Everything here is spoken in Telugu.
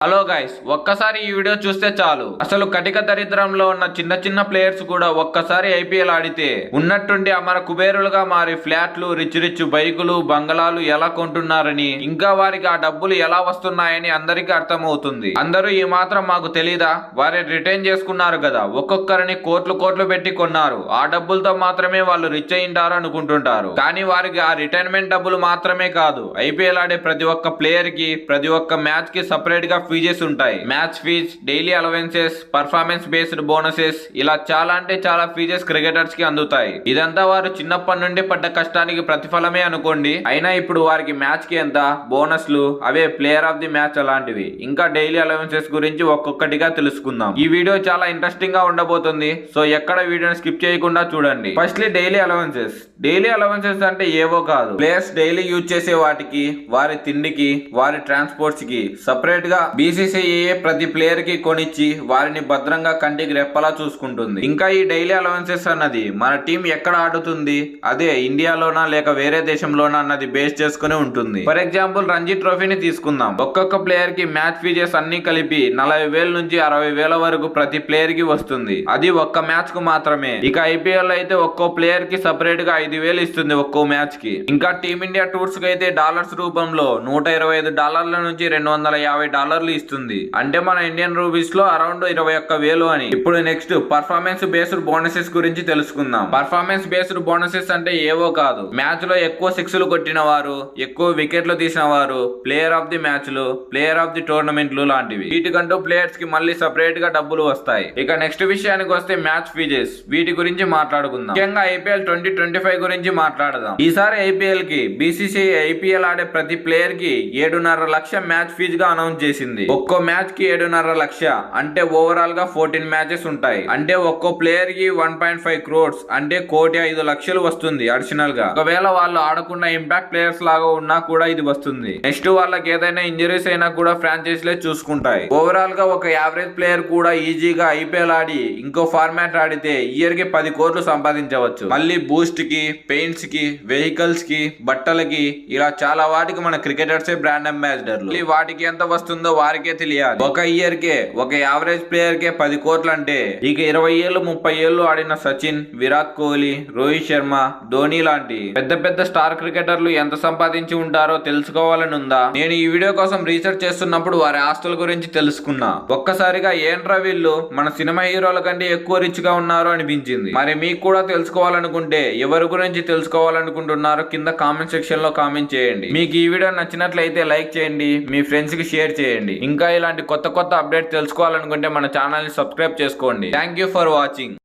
హలో గైస్, ఒక్కసారి ఈ వీడియో చూస్తే చాలు అసలు కటిక దరిద్రంలో ఉన్న చిన్న చిన్న ప్లేయర్స్ కూడా ఒక్కసారి ఐపీఎల్ ఆడితే ఉన్నట్టుండి అమర కుబేరులుగా మారి ఫ్లాట్లు, రిచ్ బైకులు, బంగళాలు ఎలా కొంటున్నారని, ఇంకా వారికి ఆ డబ్బులు ఎలా వస్తున్నాయని అందరికీ అర్థమవుతుంది. అందరూ ఈ మాత్రం మాకు తెలీదా? వారి రిటైన్ చేసుకున్నారు కదా, ఒక్కొక్కరిని కోట్లు పెట్టి కొన్నారు. ఆ డబ్బులతో మాత్రమే వాళ్ళు రిచ్ అయింటారు అనుకుంటుంటారు. కానీ వారికి ఆ రిటైర్మెంట్ డబ్బులు మాత్రమే కాదు, ఐపీఎల్ ఆడే ప్రతి ఒక్క ప్లేయర్ కి, ప్రతి ఒక్క మ్యాచ్ కి సపరేట్ గా ఫీజెస్ ఉంటాయి. Match fees, daily allowances, performance based bonuses, ఇలా చాలా అంటే చాలా ఫీజెస్ క్రికెటర్స్ కి అందుతాయి. ఇదంతా వారు చిన్నప్పటి నుండి పడ్డ కష్టానికి ప్రతిఫలమే అనుకోండి. అయినా ఇప్పుడు వారికి మ్యాచ్ కి ఎంత బోనస్లు, అవే ప్లేయర్ ఆఫ్ ది మ్యాచ్ అలాంటివి, ఇంకా డైలీ అలవెన్సెస్ గురించి ఒక్కొక్కటిగా తెలుసుకుందాం. ఈ వీడియో చాలా ఇంట్రెస్టింగ్ గా ఉండబోతుంది, సో ఎక్కడ వీడియోని స్కిప్ చేయకుండా చూడండి. Firstly daily allowances. Daily allowances అంటే ఏవో కాదు, ప్లేయర్స్ డైలీ యూజ్ చేసే వాటికి, వారి తిండికి, వారి ట్రాన్స్పోర్ట్స్ కి సపరేట్ గా బీసీసీఐ ప్రతి ప్లేయర్ కి కొనిచ్చి వారిని భద్రంగా కంటికి రెప్పలా చూసుకుంటుంది. ఇంకా ఈ డైలీ అలవెన్సెస్ అన్నది మన టీం ఎక్కడ ఆడుతుంది, అదే ఇండియాలోనా లేక వేరే దేశంలోనా అన్నది బేస్ చేసుకుని ఉంటుంది. ఫర్ ఎగ్జాంపుల్ రంజీ ట్రోఫీని తీసుకుందాం. ఒక్కొక్క ప్లేయర్ కి మ్యాచ్ ఫీజెస్ అన్ని కలిపి 40,000 నుంచి 60,000 వరకు ప్రతి ప్లేయర్ కి వస్తుంది. అది ఒక్క మ్యాచ్ కు మాత్రమే. ఇక ఐపీఎల్ అయితే ఒక్కో ప్లేయర్ కి సపరేట్ గా 5,000 ఇస్తుంది ఒక్కో మ్యాచ్ కి. ఇంకా టీమిండియా టూర్స్ కి అయితే డాలర్స్ రూపంలో $125 నుంచి $250 ఇస్తుంది. అంటే మన ఇండియన్ రూపీస్ లో అరౌండ్ 21,000 అని. ఇప్పుడు నెక్స్ట్ పర్ఫార్మెన్స్ బేస్డ్ బోనసెస్ గురించి తెలుసుకుందాం. పర్ఫార్మెన్స్ బేస్డ్ బోనసెస్ అంటే ఏవో కాదు, మ్యాచ్ లో ఎక్కువ సిక్స్లు కొట్టిన వారు, ఎక్కువ వికెట్లు తీసిన వారు, ప్లేయర్ ఆఫ్ ది మ్యాచ్ లు, ప్లేయర్ ఆఫ్ ది టోర్నమెంట్లు లాంటివి. వీటికంటూ ప్లేయర్స్ కి మళ్ళీ సపరేట్ గా డబ్బులు వస్తాయి. ఇక నెక్స్ట్ విషయానికి వస్తే మ్యాచ్ ఫీజెస్. వీటి గురించి మాట్లాడుకుందాం. ముఖ్యంగా ఐపీఎల్ 2025 గురించి మాట్లాడదాం. ఈసారి ఐపీఎల్ కి బీసీసీఐ ఐపీఎల్ ఆడే ప్రతి ప్లేయర్ కి 7.5 లక్ష మ్యాచ్ ఫీజ్ గా అనౌన్స్ చేసింది. ఒక్కో మ్యాచ్ కి 7.5 లక్ష అంటే ఓవరాల్ గా 14 మ్యాచెస్ ఉంటాయి. అంటే ఒక్కో ప్లేయర్ కి 1.5 crores అంటే 1,05,00,000 వస్తుంది అడిషనల్ గా. ఒకవేళ వాళ్ళు ఆడకుండా ఇంపాక్ట్ ప్లేయర్స్ లాగా ఉన్నా కూడా ఇది వస్తుంది. నెక్స్ట్ వాళ్ళకి ఏదైనా ఇంజరీస్ అయినా కూడా ఫ్రాంచైజీలే చూసుకుంటాయి. ఓవరాల్ గా ఒక యావరేజ్ ప్లేయర్ కూడా ఈజీగా ఐపీఎల్ ఆడి ఇంకో ఫార్మాట్ ఆడితే ఇయర్ కి 10 కోట్లు సంపాదించవచ్చు. మళ్ళీ బూస్ట్ కి, పెయింట్స్ కి, వెహికల్స్ కి, బట్టలకి, ఇలా చాలా వాటికి మన క్రికెటర్సే బ్రాండ్ అంబాసిడర్లు. వాటికి ఎంత వస్తుందో వారికే తెలియాలి. ఒక ఇయర్ కే ఒక యావరేజ్ ప్లేయర్ కే 10 కోట్లు అంటే ఇక 20 ఏళ్ళు 30 ఏళ్ళు ఆడిన సచిన్, విరాట్ కోహ్లీ, రోహిత్ శర్మ, ధోని లాంటి పెద్ద స్టార్ క్రికెటర్లు ఎంత సంపాదించి ఉంటారో తెలుసుకోవాలని ఉందా? నేను ఈ వీడియో కోసం రీసెర్చ్ చేస్తున్నప్పుడు వారి ఆస్తుల గురించి తెలుసుకున్నా. ఒక్కసారిగా ఏంట్రా వీళ్ళు మన సినిమా హీరోల కంటే ఎక్కువ రిచ్ గా ఉన్నారు అనిపించింది. మరి మీకు కూడా తెలుసుకోవాలనుకుంటే, ఎవరి గురించి తెలుసుకోవాలనుకుంటున్నారో కింద కామెంట్ సెక్షన్ లో కామెంట్ చేయండి. మీకు ఈ వీడియో నచ్చినట్లయితే లైక్ చేయండి, మీ ఫ్రెండ్స్ కి షేర్ చేయండి. ఇంకా ఇలాంటి కొత్త అప్డేట్ తెలుసుకోవాలనుకుంటే మన ఛానల్ ని సబ్స్క్రైబ్ చేసుకోండి. Thank you for watching.